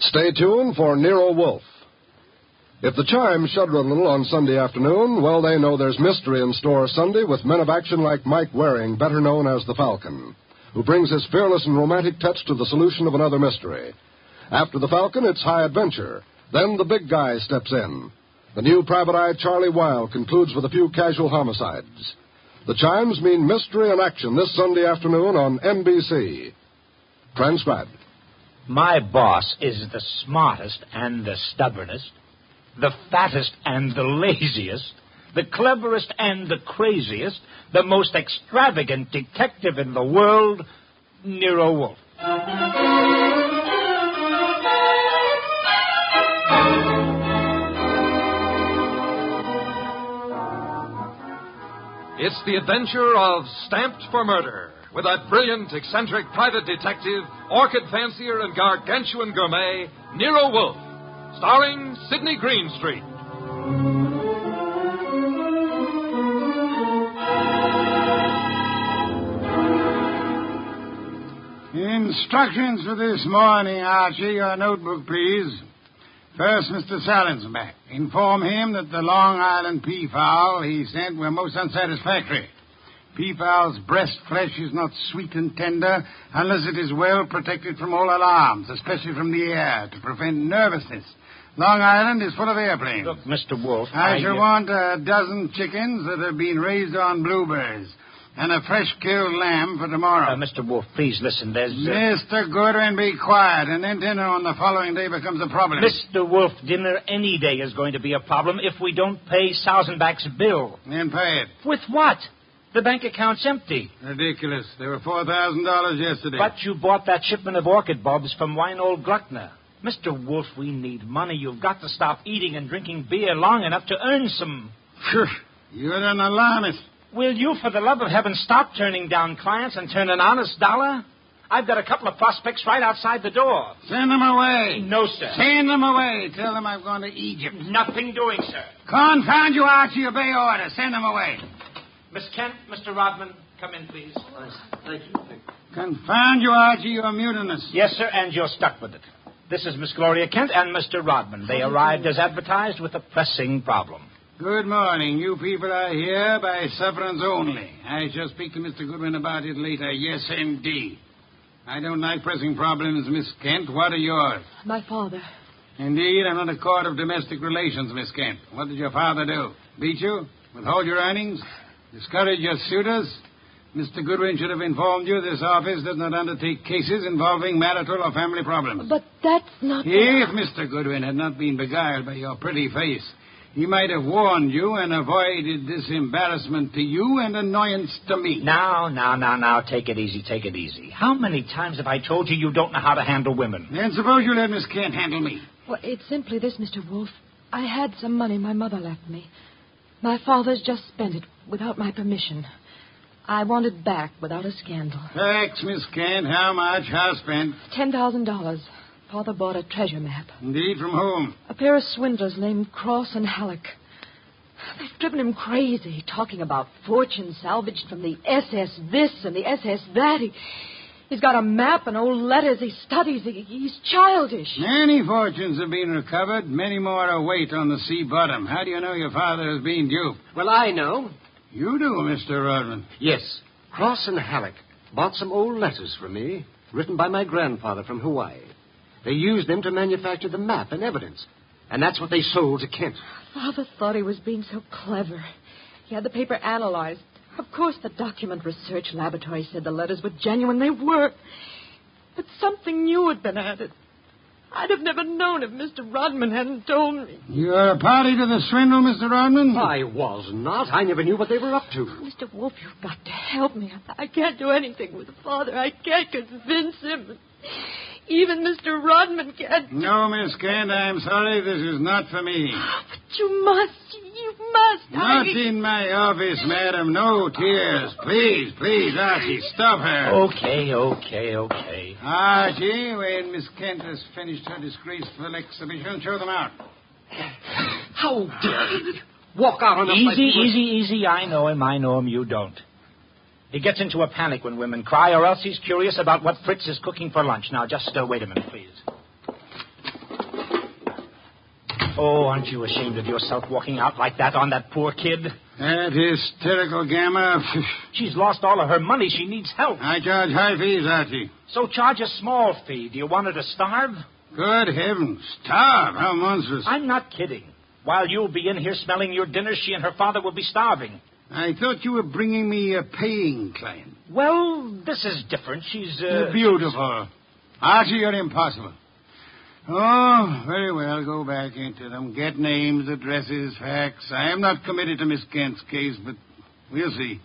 Stay tuned for Nero Wolfe. If the chimes shudder a little on Sunday afternoon, well, they know there's mystery in store Sunday with men of action like Mike Waring, better known as the Falcon, who brings his fearless and romantic touch to the solution of another mystery. After the Falcon, it's high adventure. Then the big guy steps in. The new private eye Charlie Wilde concludes with a few casual homicides. The chimes mean mystery and action this Sunday afternoon on NBC. Transcribed. My boss is the smartest and the stubbornest, the fattest and the laziest, the cleverest and the craziest, the most extravagant detective in the world, Nero Wolfe. It's the adventure of Stamped for Murder, with that brilliant, eccentric private detective, orchid fancier, and gargantuan gourmet, Nero Wolfe, starring Sidney Greenstreet. Instructions for this morning, Archie. Your notebook, please. First, Mr. Salinsbeck. Inform him that the Long Island peafowl he sent were most unsatisfactory. Peafowl's breast flesh is not sweet and tender unless it is well protected from all alarms, especially from the air, to prevent nervousness. Long Island is full of airplanes. Look, Mr. Wolfe, I shall want a dozen chickens that have been raised on blueberries and a fresh-killed lamb for tomorrow. Mr. Wolfe, please listen. There's... Mr. Goodwin, be quiet, and then dinner on the following day becomes a problem. Mr. Wolfe, dinner any day is going to be a problem if we don't pay Sausenbach's bill. Then pay it. With what? The bank account's empty. Ridiculous. There were $4,000 yesterday. But you bought that shipment of orchid bulbs from Weinhold Gluckner. Mr. Wolfe, we need money. You've got to stop eating and drinking beer long enough to earn some. Phew, you're an alarmist. Will you, for the love of heaven, stop turning down clients and turn an honest dollar? I've got a couple of prospects right outside the door. Send them away. No, sir. Send them away. Tell them I've gone to Egypt. Nothing doing, sir. Confound you, Archie. Obey orders. Send them away. Miss Kent, Mr. Rodman, come in, please. Thank you. Confound you, Archie. You're mutinous. Yes, sir, and you're stuck with it. This is Miss Gloria Kent and Mr. Rodman. They arrived as advertised with a pressing problem. Good morning. You people are here by sufferance only. I shall speak to Mr. Goodwin about it later. Yes, indeed. I don't like pressing problems, Miss Kent. What are yours? My father. Indeed, I'm not a court of domestic relations, Miss Kent. What did your father do? Beat you? Withhold your earnings? Discourage your suitors? Mr. Goodwin should have informed you this office does not undertake cases involving marital or family problems. But that's not... If Mr. Goodwin had not been beguiled by your pretty face, he might have warned you and avoided this embarrassment to you and annoyance to me. Now, take it easy. How many times have I told you you don't know how to handle women? Then suppose you let Miss Kent handle me. Well, it's simply this, Mr. Wolfe. I had some money my mother left me. My father's just spent it without my permission. I want it back without a scandal. Thanks, Miss Kent. How much? How spent? $10,000. Father bought a treasure map. Indeed, from whom? A pair of swindlers named Cross and Halleck. They've driven him crazy, talking about fortune salvaged from the SS this and the SS that. He's got a map and old letters he studies. He's childish. Many fortunes have been recovered. Many more await on the sea bottom. How do you know your father has been duped? Well, I know. You do, Mr. Rodman. Yes. Cross and Halleck bought some old letters from me, written by my grandfather from Hawaii. They used them to manufacture the map and evidence. And that's what they sold to Kent. Father thought he was being so clever. He had the paper analyzed. Of course, the document research laboratory said the letters were genuine. They were. But something new had been added. I'd have never known if Mr. Rodman hadn't told me. You're a party to the swindle, Mr. Rodman? I was not. I never knew what they were up to. Mr. Wolfe, you've got to help me. I can't do anything with Father. I can't convince him. Even Mr. Rodman can't. No, Miss Kent, I'm sorry. This is not for me. But you must. You must. Not in my office, madam. No tears. Please, Archie, stop her. Okay. Archie, when Miss Kent has finished her disgraceful exhibition, show them out. How dare he walk out on us like... Easy. I know him. You don't. He gets into a panic when women cry, or else he's curious about what Fritz is cooking for lunch. Now, just wait a minute, please. Oh, aren't you ashamed of yourself walking out like that on that poor kid? That hysterical gamma. She's lost all of her money. She needs help. I charge high fees, Archie. So charge a small fee. Do you want her to starve? Good heavens. Starve? How monstrous. I'm not kidding. While you'll be in here smelling your dinner, she and her father will be starving. I thought you were bringing me a paying client. Well, this is different. She's, You're beautiful. Archie, you're impossible. Oh, very well. Go back into them. Get names, addresses, facts. I am not committed to Miss Kent's case, but we'll see.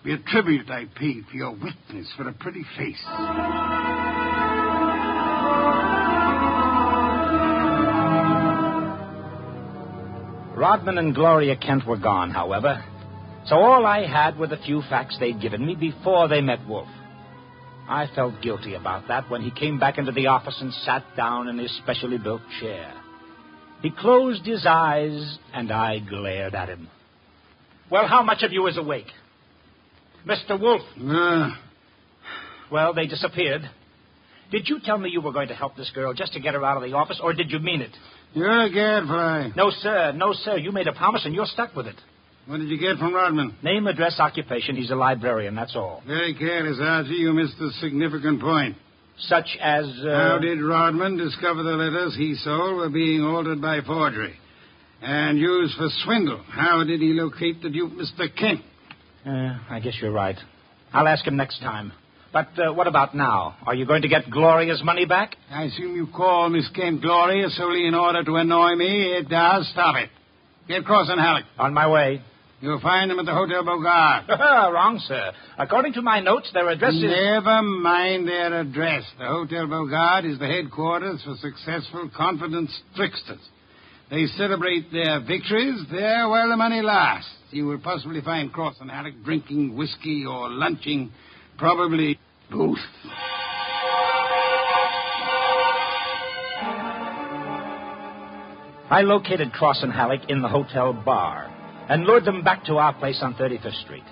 Be a tribute I paid for your witness for a pretty face. Rodman and Gloria Kent were gone, however. So all I had were the few facts they'd given me before they met Wolfe. I felt guilty about that when he came back into the office and sat down in his specially built chair. He closed his eyes, and I glared at him. Well, how much of you is awake? Mr. Wolfe. Well, they disappeared. Did you tell me you were going to help this girl just to get her out of the office, or did you mean it? You're a gadfly. No, sir. No, sir. You made a promise, and you're stuck with it. What did you get from Rodman? Name, address, occupation. He's a librarian, that's all. Very careless, Archie. You missed a significant point. Such as, How did Rodman discover the letters he sold were being altered by forgery and used for swindle? How did he locate the dupe, Mr. Kent? I guess you're right. I'll ask him next time. But what about now? Are you going to get Gloria's money back? I assume you call Miss Kent Gloria solely in order to annoy me. It does. Stop it. Get Cross and Halleck. On my way. You'll find them at the Hotel Bogart. Wrong, sir. According to my notes, their address is... Never mind their address. The Hotel Bogart is the headquarters for successful, confident tricksters. They celebrate their victories there while the money lasts. You will possibly find Cross and Halleck drinking whiskey or lunching, probably both. I located Cross and Halleck in the hotel bar and lured them back to our place on 35th Street.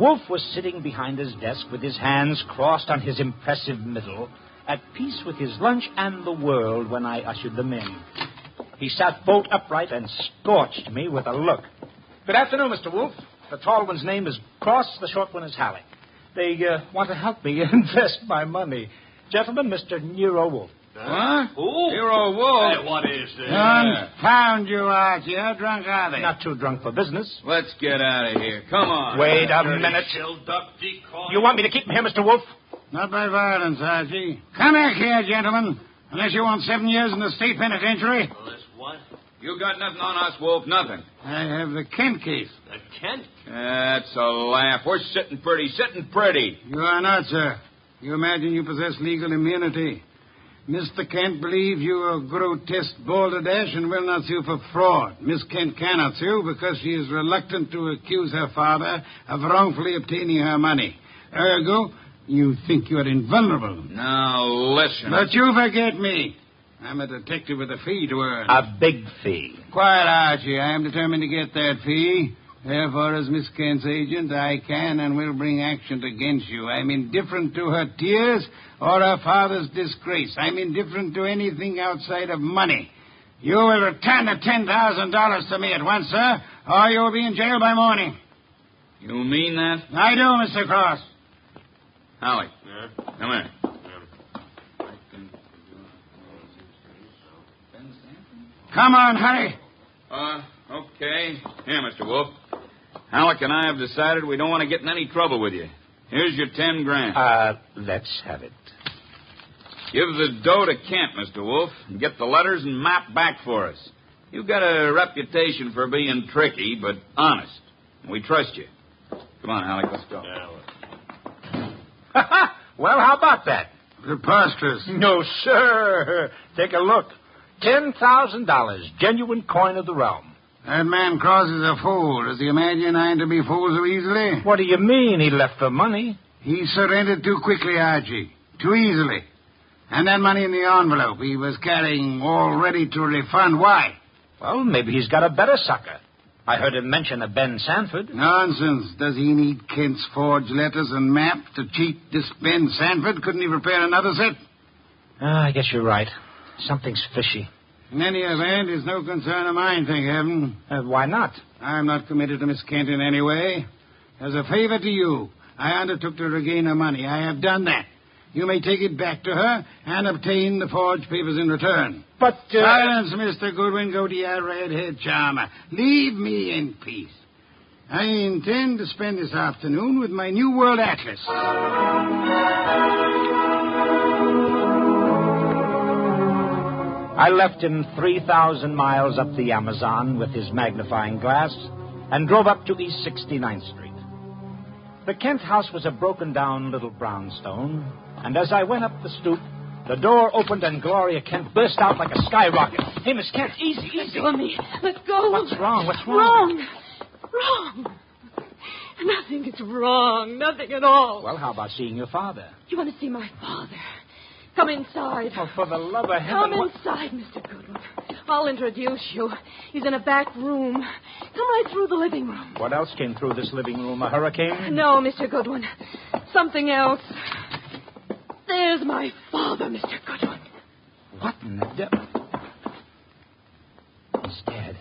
Wolfe was sitting behind his desk with his hands crossed on his impressive middle, at peace with his lunch and the world when I ushered them in. He sat bolt upright and scorched me with a look. Good afternoon, Mr. Wolfe. The tall one's name is Cross, the short one is Halleck. They want to help me invest my money. Gentlemen, Mr. Nero Wolfe. What? Who? Nero Wolfe. Hey, what is this? Confound you, Archie. How drunk are they? Not too drunk for business. Let's get out of here. Come on. Wait a minute. You want me to keep him here, Mr. Wolfe? Not by violence, Archie. Come back here, gentlemen. Unless you want 7 years in the state penitentiary. This what? You got nothing on us, Wolf, nothing. I have the Kent case. The Kent? That's a laugh. We're sitting pretty. You are not, sir. You imagine you possess legal immunity. Mr. Kent believes you are grotesque balderdash and will not sue for fraud. Miss Kent cannot sue because she is reluctant to accuse her father of wrongfully obtaining her money. Ergo, you think you are invulnerable. Now, listen. But you forget me. I'm a detective with a fee to earn. A big fee. Quiet, Archie. I am determined to get that fee. Therefore, as Miss Kent's agent, I can and will bring action against you. I'm indifferent to her tears or her father's disgrace. I'm indifferent to anything outside of money. You will return the $10,000 to me at once, sir, or you will be in jail by morning. You mean that? I do, Mr. Cross. Halleck. Yeah? Come here. Come on, hurry. Okay. Here, Mr. Wolfe. Halleck and I have decided we don't want to get in any trouble with you. Here's your $10,000. Let's have it. Give the dough to Kent, Mr. Wolfe, and get the letters and map back for us. You've got a reputation for being tricky, but honest. We trust you. Come on, Halleck, let's go. Well, how about that? Preposterous. No, sir. Take a look. $10,000, genuine coin of the realm. That man Cross is a fool. Does he imagine I'm to be fooled so easily? What do you mean he left the money? He surrendered too quickly, Archie. Too easily. And that money in the envelope he was carrying all ready to refund. Why? Well, maybe he's got a better sucker. I heard him mention a Ben Sanford. Nonsense. Does he need Kent's forged letters and map to cheat this Ben Sanford? Couldn't he prepare another set? I guess you're right. Something's fishy. In any event, it's no concern of mine, thank heaven. Why not? I'm not committed to Miss Kent in any way. As a favor to you, I undertook to regain her money. I have done that. You may take it back to her and obtain the forged papers in return. But, Silence, Mr. Goodwin. Go to your red-haired charmer. Leave me in peace. I intend to spend this afternoon with my New World Atlas. I left him 3,000 miles up the Amazon with his magnifying glass and drove up to East 69th Street. The Kent house was a broken-down little brownstone, and as I went up the stoop, the door opened and Gloria Kent burst out like a skyrocket. Hey, Miss Kent, easy. Let go of me. Let go. What's wrong? Wrong. Nothing is wrong. Nothing at all. Well, how about seeing your father? You want to see my father? Come inside. Oh, for the love of heaven. Come inside, Mr. Goodwin. I'll introduce you. He's in a back room. Come right through the living room. What else came through this living room? A hurricane? No, Mr. Goodwin. Something else. There's my father, Mr. Goodwin. What in the devil? He's dead.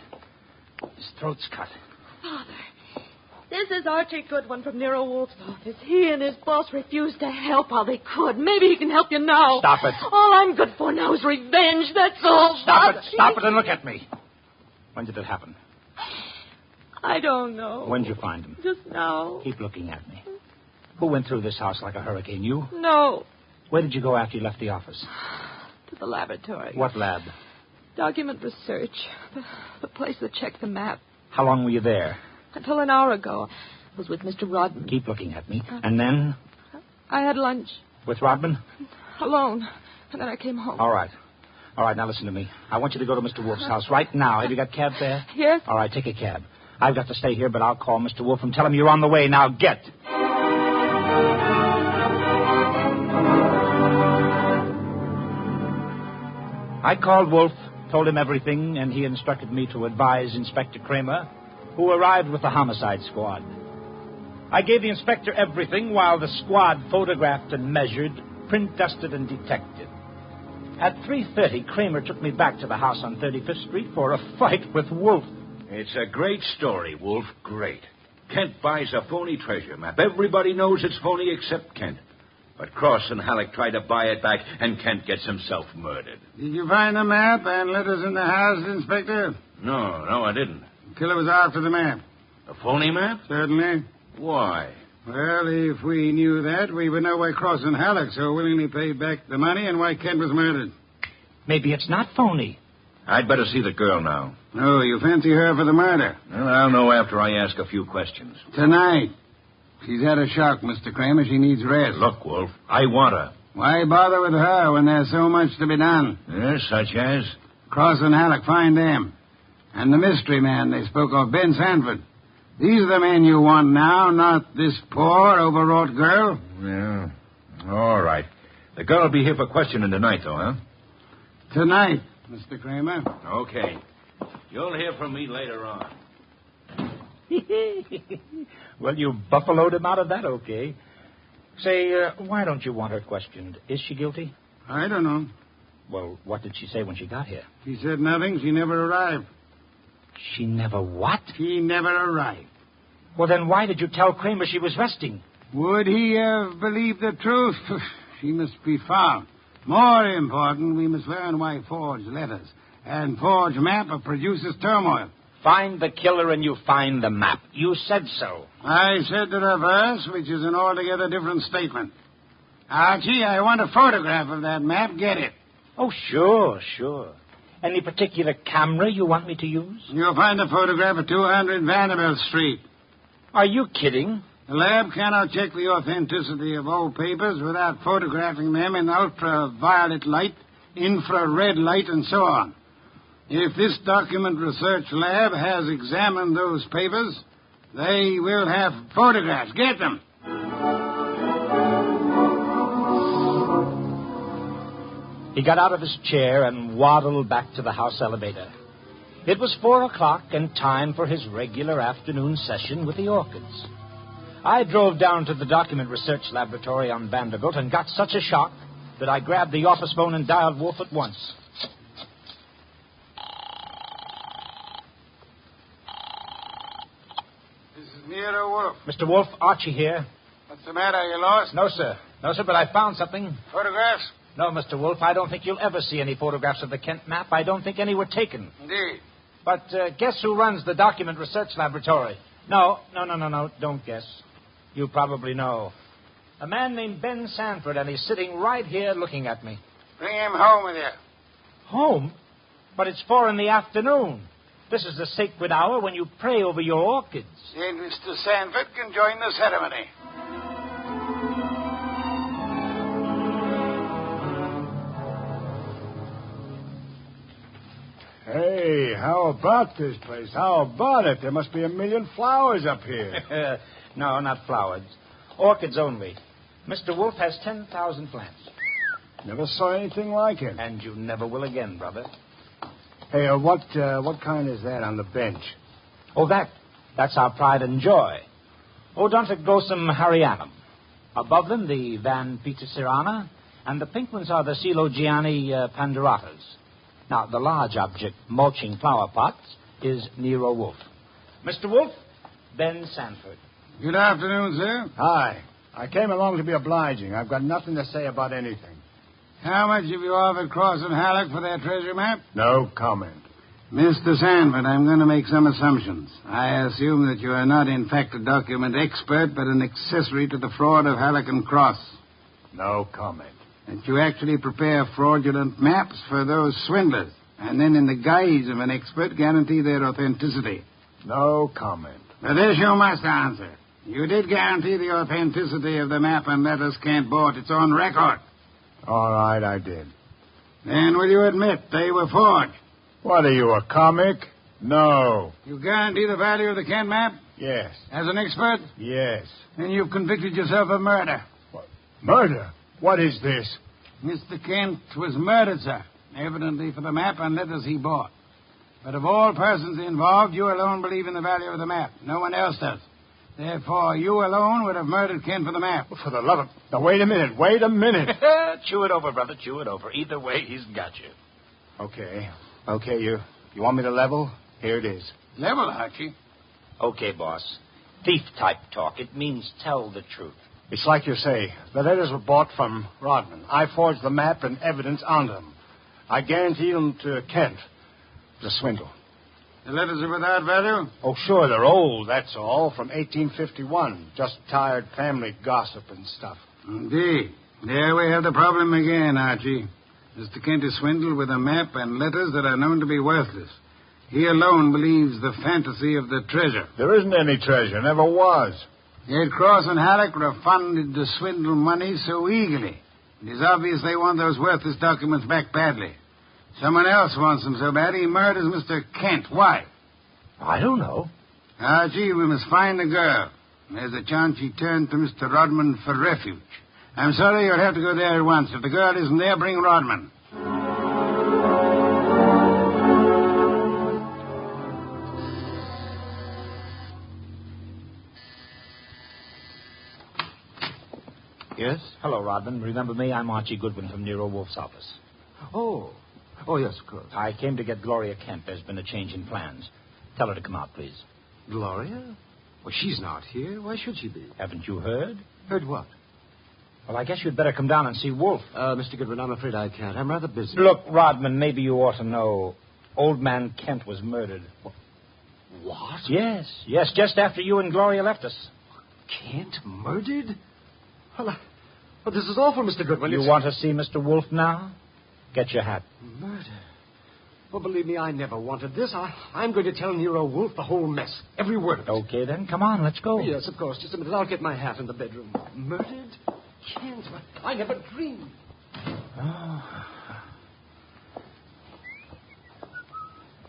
His throat's cut. Father, this is Archie Goodwin from Nero Wolfe's office. He and his boss refused to help while they could. Maybe he can help you now. Stop it. All I'm good for now is revenge, that's all. Stop it and look at me. When did it happen? I don't know. When did you find him? Just now. Keep looking at me. Who went through this house like a hurricane? You? No. Where did you go after you left the office? To the laboratory. What lab? Document research. The place that checked the map. How long were you there? Until an hour ago. I was with Mr. Rodman. Keep looking at me. And then? I had lunch. With Rodman? Alone. And then I came home. All right. Now listen to me. I want you to go to Mr. Wolfe's house right now. Have you got cab fare? Yes. All right, take a cab. I've got to stay here, but I'll call Mr. Wolfe and tell him you're on the way. Now get. I called Wolfe, told him everything, and he instructed me to advise Inspector Kramer, who arrived with the homicide squad. I gave the inspector everything while the squad photographed and measured, print dusted and detected. At 3:30, Kramer took me back to the house on 35th Street for a fight with Wolfe. It's a great story, Wolf. Great. Kent buys a phony treasure map. Everybody knows it's phony except Kent. But Cross and Halleck try to buy it back, and Kent gets himself murdered. Did you find the map and letters in the house, Inspector? No, I didn't. The killer was after the map. A phony map? Certainly. Why? Well, if we knew that, we would know why Cross and Halleck so willingly paid back the money and why Kent was murdered. Maybe it's not phony. I'd better see the girl now. Oh, you fancy her for the murder? Well, I'll know after I ask a few questions. Tonight. She's had a shock, Mr. Kramer. She needs rest. Look, Wolf, I want her. Why bother with her when there's so much to be done? Yes, such as? Cross and Halleck, find them. And the mystery man they spoke of, Ben Sanford. These are the men you want now, not this poor, overwrought girl. Yeah. All right. The girl will be here for questioning tonight, though, huh? Tonight, Mr. Kramer. Okay. You'll hear from me later on. Well, you buffaloed him out of that, okay. Say, why don't you want her questioned? Is she guilty? I don't know. Well, what did she say when she got here? She said nothing. She never arrived. She never what? She never arrived. Well, then why did you tell Kramer she was resting? Would he have believed the truth? She must be found. More important, we must learn why forged letters and forged map produces turmoil. Find the killer and you find the map. You said so. I said the reverse, which is an altogether different statement. Archie, I want a photograph of that map. Get it. Oh, sure. Any particular camera you want me to use? You'll find a photograph of 200 Vanderbilt Street. Are you kidding? The lab cannot check the authenticity of old papers without photographing them in ultraviolet light, infrared light, and so on. If this document research lab has examined those papers, they will have photographs. Get them. He got out of his chair and waddled back to the house elevator. It was 4:00 and time for his regular afternoon session with the orchids. I drove down to the document research laboratory on Vanderbilt and got such a shock that I grabbed the office phone and dialed Wolfe at once. Nero Wolfe. Mr. Wolfe, Archie here. What's the matter? You lost? No, sir. No, sir, but I found something. Photographs? No, Mr. Wolfe, I don't think you'll ever see any photographs of the Kent map. I don't think any were taken. Indeed. But guess who runs the document research laboratory? No. Don't guess. You probably know. A man named Ben Sanford, and he's sitting right here looking at me. Bring him home with you. Home? But it's 4 p.m. This is the sacred hour when you pray over your orchids. Then Mr. Sanford can join the ceremony. Hey, how about this place? How about it? There must be 1 million flowers up here. No, not flowers. Orchids only. Mr. Wolfe has 10,000 plants. Never saw anything like it. And you never will again, brother. Hey, what kind is that on the bench? Oh, that's our pride and joy. Odontoglossum harryanum. Above them, the Van Petersirana, and the pink ones are the Coelogiani panduratas. Now, the large object mulching flower pots is Nero Wolfe. Mr. Wolfe, Ben Sanford. Good afternoon, sir. Hi. I came along to be obliging. I've got nothing to say about anything. How much have you offered Cross and Halleck for their treasure map? No comment. Mr. Sanford, I'm going to make some assumptions. I assume that you are not, in fact, a document expert, but an accessory to the fraud of Halleck and Cross. No comment. That you actually prepare fraudulent maps for those swindlers, and then in the guise of an expert guarantee their authenticity. No comment. But this you must answer. You did guarantee the authenticity of the map and letters Kent bought. It's on record. All right, I did. Then will you admit they were forged? What are you, a comic? No. You guarantee the value of the Kent map? Yes. As an expert? Yes. Then you've convicted yourself of murder. What? Murder? What is this? Mr. Kent was murdered, sir, evidently for the map and letters he bought. But of all persons involved, you alone believe in the value of the map. No one else does. Therefore, you alone would have murdered Kent for the map. For the love of... Now, wait a minute. Chew it over, brother. Chew it over. Either way, he's got you. Okay, you want me to level? Here it is. Level, Archie. Okay, boss. Thief-type talk. It means tell the truth. It's like you say. The letters were bought from Rodman. I forged the map and evidence on them. I guaranteed them to Kent. It was a swindle. The letters are without value? Oh, sure, they're old, that's all, from 1851. Just tired family gossip and stuff. Indeed. There we have the problem again, Archie. Mr. Kent is swindled with a map and letters that are known to be worthless. He alone believes the fantasy of the treasure. There isn't any treasure, never was. Yet Cross and Halleck refunded the swindle money so eagerly. It is obvious they want those worthless documents back badly. Someone else wants them so bad he murders Mr. Kent. Why? I don't know. Archie, we must find the girl. There's a chance she turned to Mr. Rodman for refuge. I'm sorry, you'll have to go there at once. If the girl isn't there, bring Rodman. Yes? Hello, Rodman. Remember me? I'm Archie Goodwin from Nero Wolfe's office. Oh, yes, of course. I came to get Gloria Kent. There's been a change in plans. Tell her to come out, please. Gloria? Well, she's not here. Why should she be? Haven't you heard? Heard what? Well, I guess you'd better come down and see Wolfe. Mr. Goodwin, I'm afraid I can't. I'm rather busy. Look, Rodman, maybe you ought to know. Old man Kent was murdered. What? Yes, just after you and Gloria left us. Kent murdered? Well, this is awful, Mr. Goodwin. You want to see Mr. Wolfe now? Get your hat. Murder? Well, believe me, I never wanted this. I'm going to tell Nero Wolfe the whole mess. Every word of it. Okay, then. Come on, let's go. Yes, of course. Just a minute. I'll get my hat in the bedroom. Murdered? Kent? I never dreamed. Oh.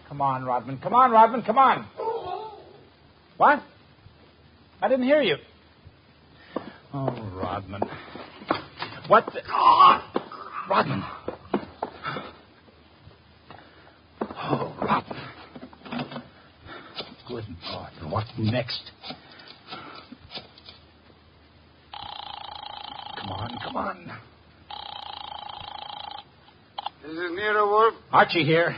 Come on, Rodman. Come on. What? I didn't hear you. Oh, Rodman. What the... Rodman. Oh, Rodman. Good Lord. What next? Come on. This is Nero Wolfe. Archie here.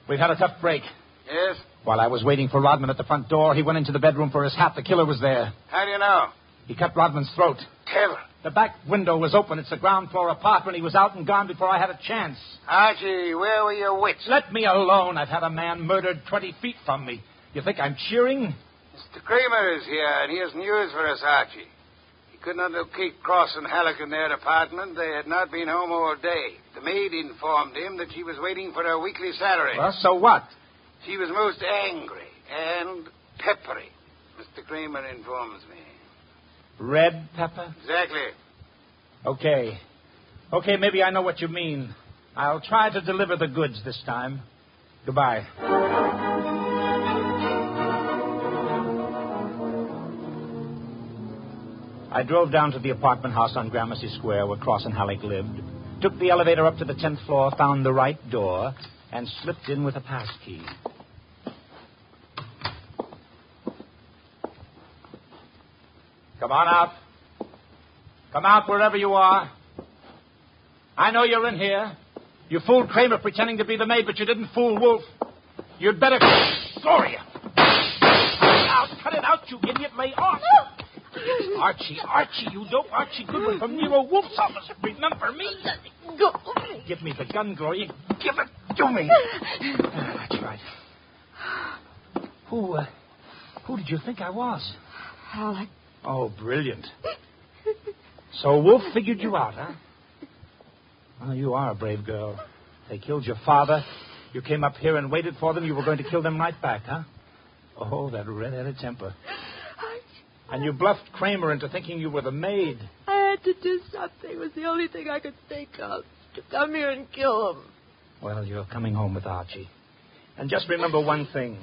We've had a tough break. Yes? While I was waiting for Rodman at the front door, he went into the bedroom for his hat. The killer was there. How do you know? He cut Rodman's throat. Killer. The back window was open. It's a ground floor apartment. He was out and gone before I had a chance. Archie, where were your wits? Let me alone. I've had a man murdered 20 feet from me. You think I'm cheering? Mr. Kramer is here, and he has news for us, Archie. He could not locate Cross and Halleck in their apartment. They had not been home all day. The maid informed him that she was waiting for her weekly salary. Well, so what? She was most angry and peppery, Mr. Kramer informs me. Red pepper? Exactly. Okay, maybe I know what you mean. I'll try to deliver the goods this time. Goodbye. I drove down to the apartment house on Gramercy Square where Cross and Halleck lived, took the elevator up to the 10th floor, found the right door, and slipped in with a pass key. Come on out. Come out wherever you are. I know you're in here. You fooled Kramer pretending to be the maid, but you didn't fool Wolfe. You'd better... Gloria! Cut it out, you idiot. Lay off. Archie, you dope. Archie Goodwin from Nero Wolfe's office. Remember me? Go. Give me the gun, Gloria. Give it to me. That's right. Who did you think I was? Halleck. Oh, brilliant. So Wolfe figured you out, huh? Well, you are a brave girl. They killed your father. You came up here and waited for them. You were going to kill them right back, huh? Oh, that red-headed temper. And you bluffed Kramer into thinking you were the maid. I had to do something. It was the only thing I could think of. To come here and kill him. Well, you're coming home with Archie. And just remember one thing.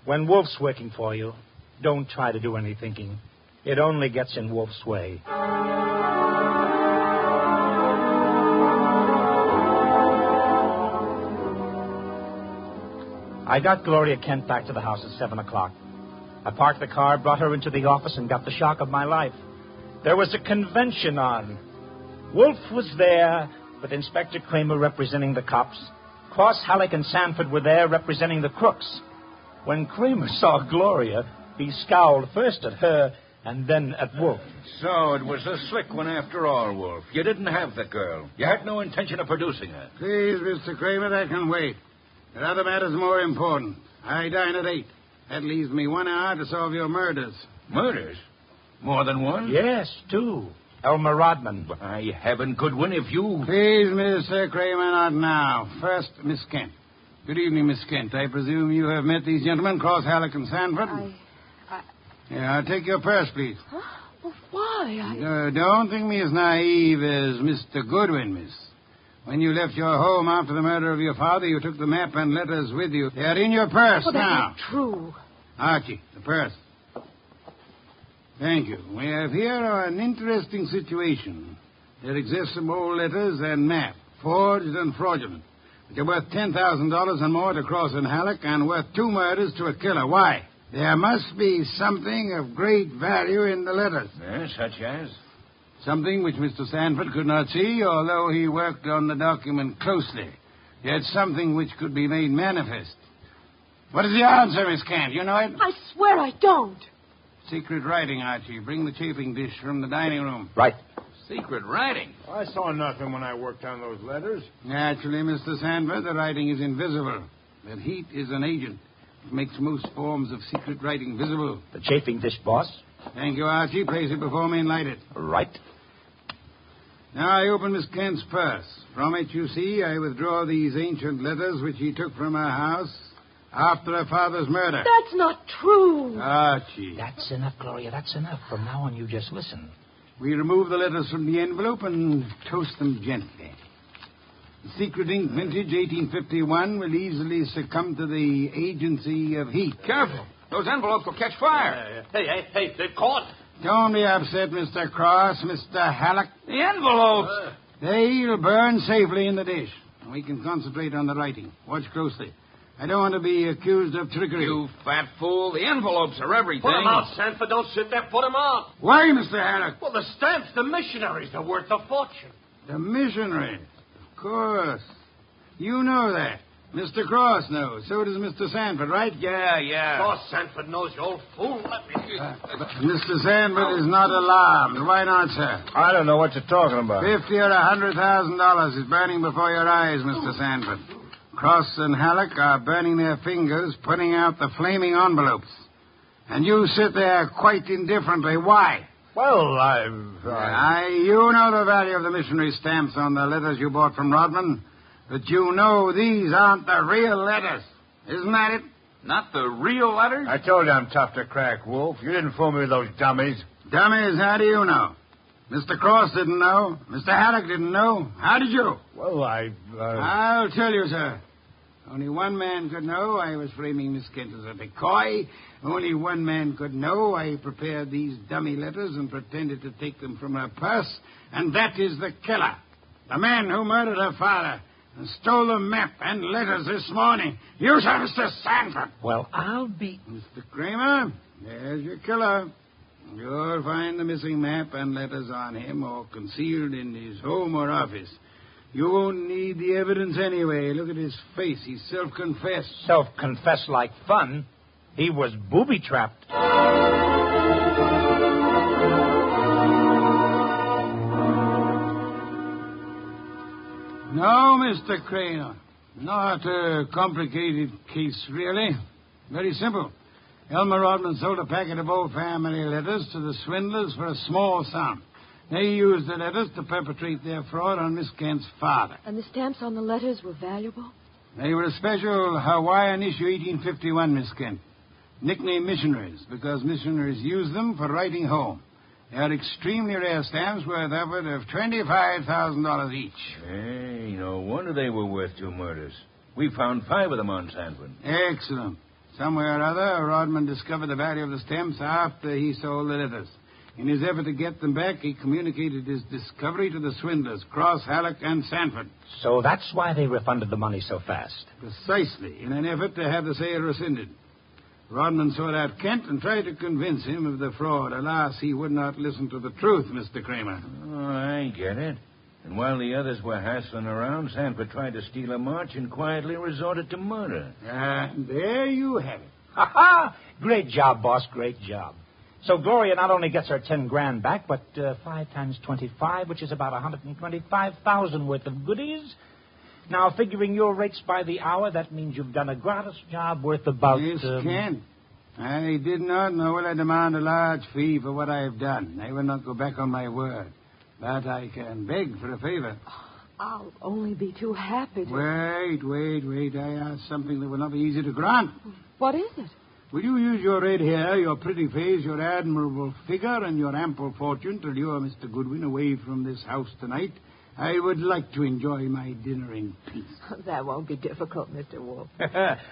When Wolfe's working for you, don't try to do any thinking. It only gets in Wolfe's way. I got Gloria Kent back to the house at 7 o'clock. I parked the car, brought her into the office, and got the shock of my life. There was a convention on. Wolfe was there, with Inspector Kramer representing the cops. Cross, Halleck, and Sanford were there representing the crooks. When Kramer saw Gloria, he scowled first at her and then at Wolfe. So it was a slick one after all, Wolfe. You didn't have the girl. You had no intention of producing her. Please, Mr. Kramer, that can wait. There are other matters more important. I dine at 8. That leaves me 1 hour to solve your murders. Murders? More than one? Yes, 2. Elmer Rodman. By heaven, Goodwin, if you... Please, Mr. Kramer, not now. First, Miss Kent. Good evening, Miss Kent. I presume you have met these gentlemen, Cross, Halleck, and Sanford? Yeah, take your purse, please. Huh? Well, why? Don't think me as naive as Mr. Goodwin, miss. When you left your home after the murder of your father, you took the map and letters with you. They are in your purse well, now. That's not true. Archie, the purse. Thank you. We have here an interesting situation. There exist some old letters and map, forged and fraudulent, which are worth $10,000 and more to Cross and Halleck and worth 2 murders to a killer. Why? There must be something of great value in the letters. Yes, such as? Something which Mr. Sanford could not see, although he worked on the document closely. Yet something which could be made manifest. What is the answer, Miss Kent? You know it? I swear I don't. Secret writing, Archie. Bring the chafing dish from the dining room. Right. Secret writing? I saw nothing when I worked on those letters. Naturally, Mr. Sanford, the writing is invisible. But heat is an agent. It makes most forms of secret writing visible. The chafing dish, boss. Thank you, Archie. Place it before me and light it. Right. Now I open Miss Kent's purse. From it, you see, I withdraw these ancient letters which he took from her house after her father's murder. That's not true. Archie. That's enough, Gloria. That's enough. From now on, you just listen. We remove the letters from the envelope and toast them gently. The secret ink vintage 1851 will easily succumb to the agency of heat. Careful. Those envelopes will catch fire. Hey, they've caught. Don't be upset, Mr. Cross, Mr. Halleck. The envelopes. They'll burn safely in the dish. We can concentrate on the writing. Watch closely. I don't want to be accused of trickery. You fat fool. The envelopes are everything. Put 'em out, Sanford. Don't sit there. Put 'em out. Why, Mr. Halleck? Well, the stamps, the missionaries, are worth a fortune. The missionaries. Of course. You know that. Mr. Cross knows. So does Mr. Sanford, right? Yeah. Cross Sanford knows, you old fool. Let me... But Mr. Sanford is not alarmed. Why not, sir? I don't know what you're talking about. $50,000 or $100,000 is burning before your eyes, Mr. Sanford. Cross and Halleck are burning their fingers, putting out the flaming envelopes. And you sit there quite indifferently. Why? Well, You know the value of the missionary stamps on the letters you bought from Rodman. But you know these aren't the real letters. Isn't that it? Not the real letters? I told you I'm tough to crack, Wolf. You didn't fool me with those dummies. Dummies, how do you know? Mr. Cross didn't know. Mr. Halleck didn't know. How did you? Well, I'll tell you, sir. Only one man could know I was framing Miss Kent as a decoy. Only one man could know I prepared these dummy letters and pretended to take them from her purse. And that is the killer. The man who murdered her father and stole the map and letters this morning. You, sir, Mr. Sanford. Well, I'll be... Mr. Kramer, there's your killer. You'll find the missing map and letters on him or concealed in his home or office. You won't need the evidence anyway. Look at his face. He's self-confessed. Self-confessed like fun. He was booby-trapped. No, Mr. Kramer. Not a complicated case, really. Very simple. Elmer Rodman sold a packet of old family letters to the swindlers for a small sum. They used the letters to perpetrate their fraud on Miss Kent's father. And the stamps on the letters were valuable? They were a special Hawaiian issue 1851, Miss Kent. Nicknamed missionaries, because missionaries used them for writing home. They are extremely rare stamps worth upward of $25,000 each. Hey, no wonder they were worth 2 murders. We found 5 of them on Sanford. Excellent. Somewhere or other, Rodman discovered the value of the stamps after he sold the letters. In his effort to get them back, he communicated his discovery to the swindlers, Cross, Halleck, and Sanford. So that's why they refunded the money so fast. Precisely, in an effort to have the sale rescinded. Rodman sought out Kent and tried to convince him of the fraud. Alas, he would not listen to the truth, Mr. Kramer. Oh, I get it. And while the others were hassling around, Sanford tried to steal a march and quietly resorted to murder. There you have it. Ha-ha! Great job, boss, great job. So Gloria not only gets her $10,000 back, but 5 times 25, which is about $125,000 worth of goodies. Now, figuring your rates by the hour, that means you've done a gratis job worth about... Yes, Ken. I did not, nor will I demand a large fee for what I have done. I will not go back on my word. But I can beg for a favor. I'll only be too happy to... Wait. I ask something that will not be easy to grant. What is it? Will you use your red hair, your pretty face, your admirable figure, and your ample fortune to lure Mr. Goodwin away from this house tonight? I would like to enjoy my dinner in peace. That won't be difficult, Mr. Wolfe.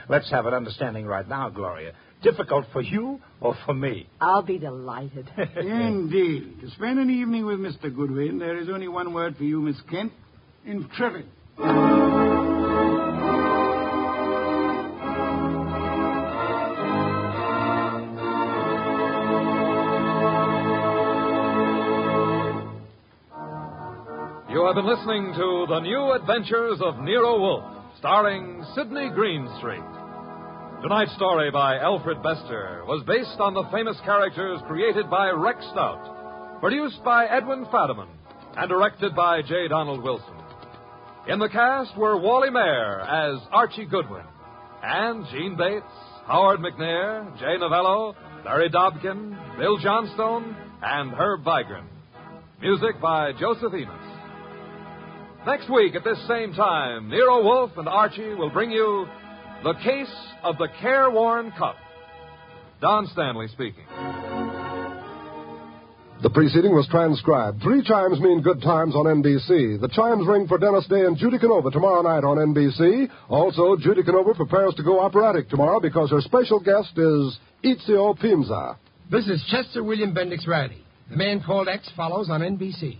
Let's have an understanding right now, Gloria. Difficult for you or for me? I'll be delighted. Indeed. To spend an evening with Mr. Goodwin, there is only one word for you, Miss Kent. Intrepid. You have been listening to The New Adventures of Nero Wolfe, starring Sidney Greenstreet. Tonight's story by Alfred Bester was based on the famous characters created by Rex Stout, produced by Edwin Fadiman, and directed by J. Donald Wilson. In the cast were Wally Mayer as Archie Goodwin, and Gene Bates, Howard McNair, Jay Novello, Larry Dobkin, Bill Johnstone, and Herb Vigran. Music by Joseph Enos. Next week at this same time, Nero Wolfe and Archie will bring you The Case of the Careworn Cup. Don Stanley speaking. The preceding was transcribed. 3 chimes mean good times on NBC. The chimes ring for Dennis Day and Judy Canova tomorrow night on NBC. Also, Judy Canova prepares to go operatic tomorrow because her special guest is e01. This is Chester William Bendix Riley. The Man Called X follows on NBC.